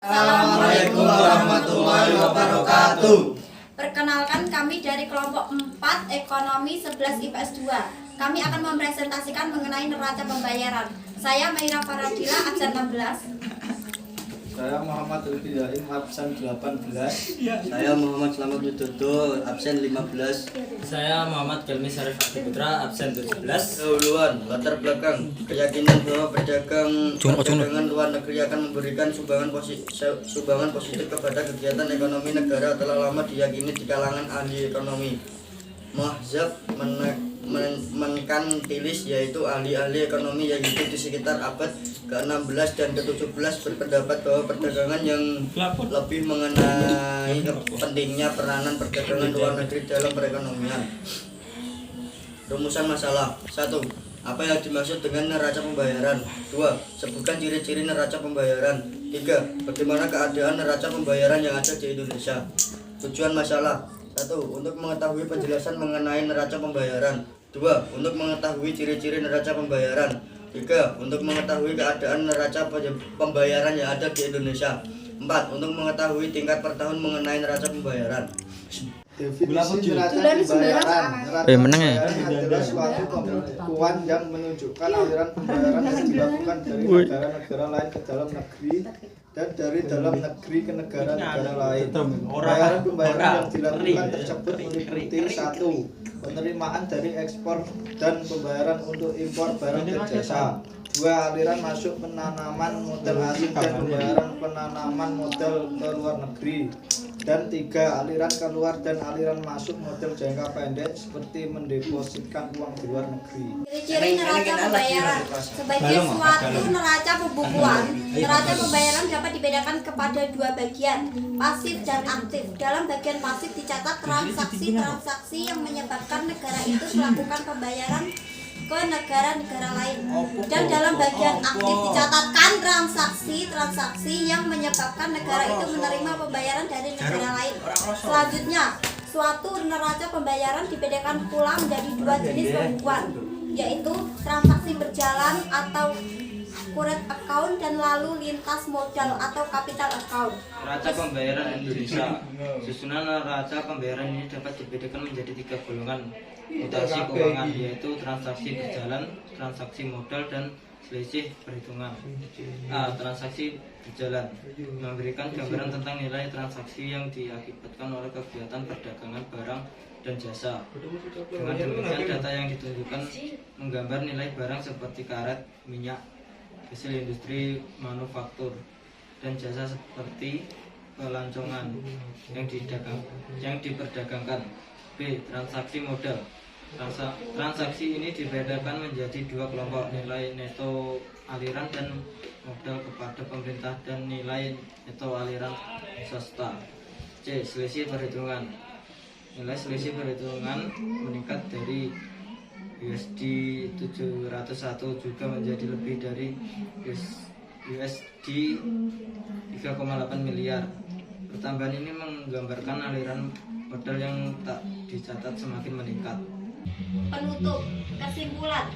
Assalamualaikum warahmatullahi wabarakatuh. Perkenalkan, kami dari kelompok 4 Ekonomi 11 IPS 2. Kami akan mempresentasikan mengenai neraca pembayaran. Saya Maira Faradila, absen 16. Saya Muhammad Lutfi Zaim, absen 18. Saya Muhammad Slamet Widodo, absen 15. Saya Muhammad Gelmi Syarif Abdi Putra, absen 17. Dahuluan, latar belakang keyakinan bahwa perdagangan luar negeri akan memberikan sumbangan positif kepada kegiatan ekonomi negara telah lama diyakini di kalangan ahli ekonomi. Mazhab merkantilis, yaitu ahli-ahli ekonomi yang hidup di sekitar abad ke-16 dan ke-17 berpendapat bahwa perdagangan yang lebih mengenai pentingnya peranan perdagangan luar negeri dalam perekonomian. Rumusan masalah: 1. Apa yang dimaksud dengan neraca pembayaran? 2. Sebutkan ciri-ciri neraca pembayaran. 3. Bagaimana keadaan neraca pembayaran yang ada di Indonesia? Tujuan masalah: 1. Untuk mengetahui penjelasan mengenai neraca pembayaran. 2. Untuk mengetahui ciri-ciri neraca pembayaran. 3. Untuk mengetahui keadaan neraca pembayaran yang ada di Indonesia. 4. Untuk mengetahui tingkat per tahun mengenai neraca pembayaran. Definisi neraca pembayaran. Neraca pembayaran adalah suatu pembukuan yang menunjukkan aliran pembayaran yang dilakukan dari negara-negara lain ke dalam negeri dan dari dalam negeri ke negara-negara lain. Pembayaran yang dilakukan tersebut meliputi: 1. Penerimaan dari ekspor dan pembayaran untuk impor barang dan jasa. 2. Aliran masuk penanaman modal asing dan pembayaran penanaman modal ke luar negeri. Dan 3. Aliran keluar dan aliran masuk modal jangka pendek seperti mendepositkan uang di luar negeri. Ciri-ciri neraca pembayaran. Sebagai suatu neraca pembukuan, neraca pembayaran dapat dibedakan kepada dua bagian, pasif dan aktif. Dalam bagian pasif dicatat transaksi-transaksi yang menyebabkan negara itu melakukan pembayaran ke negara-negara lain. Dan dalam bagian aktif dicatatkan transaksi-transaksi yang menyebabkan negara itu menerima pembayaran dari negara lain. Selanjutnya, suatu neraca pembayaran dibedakan pula menjadi dua jenis pembukuan, yaitu transaksi berjalan atau current account dan lalu lintas modal atau capital account. Neraca pembayaran Indonesia. Susunan neraca pembayaran ini dapat dibedakan menjadi 3 golongan mutasi keuangan, yaitu transaksi berjalan, transaksi modal, dan selisih perhitungan. A. Transaksi berjalan memberikan gambaran tentang nilai transaksi yang diakibatkan oleh kegiatan perdagangan barang dan jasa. Dengan demikian, data yang ditunjukkan menggambar nilai barang seperti karet, minyak, hasil industri manufaktur, dan jasa seperti pelancongan yang diperdagangkan. B. Transaksi modal. Transaksi ini dibedakan menjadi dua kelompok: nilai neto aliran dan modal kepada pemerintah dan nilai neto aliran swasta. C. Selisih perhitungan. Nilai selisih perhitungan meningkat dari USD 701 juga menjadi lebih dari USD 3,8 miliar. Pertambahan ini menggambarkan aliran modal yang tak dicatat semakin meningkat. Penutup. Kesimpulan: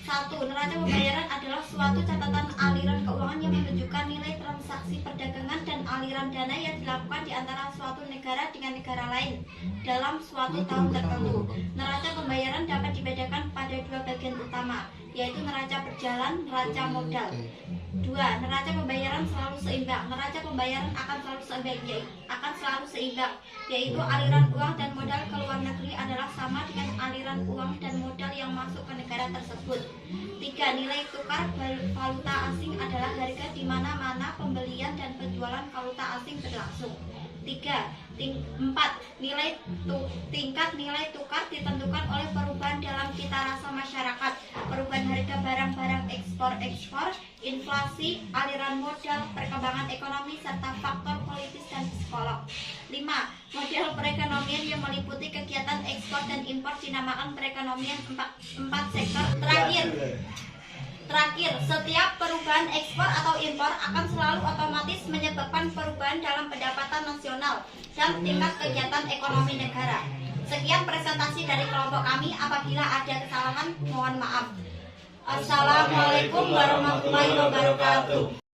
1. Neraca pembayaran adalah suatu catatan aliran keuangan yang menunjukkan nilai transaksi perdagangan dan aliran dana yang dilakukan di antara suatu negara dengan negara lain dalam suatu tahun tertentu. Neraca pembayaran dapat dibedakan pada dua bagian utama, yaitu neraca berjalan, neraca modal. 2. Neraca pembayaran selalu seimbang. Neraca pembayaran akan selalu seimbang, yaitu aliran uang dan modal ke luar negeri adalah sama dengan aliran uang dan modal yang masuk ke negara tersebut. 3. Nilai tukar valuta asing adalah harga di mana-mana pembelian dan penjualan valuta asing berlangsung. 4. Tingkat nilai tukar ditentukan oleh perubahan dalam cita rasa masyarakat, perubahan harga barang-barang ekspor, inflasi, aliran modal, perkembangan ekonomi, serta faktor politis dan psikolog. 5. Model perekonomian yang meliputi kegiatan ekspor dan impor dinamakan perekonomian 4 sektor. Terakhir, setiap perubahan ekspor atau impor akan selalu otomatis menyebabkan perubahan dalam pendapatan nasional dan tingkat kegiatan ekonomi negara. Sekian presentasi dari kelompok kami. Apabila ada kesalahan, mohon maaf. Assalamualaikum warahmatullahi wabarakatuh.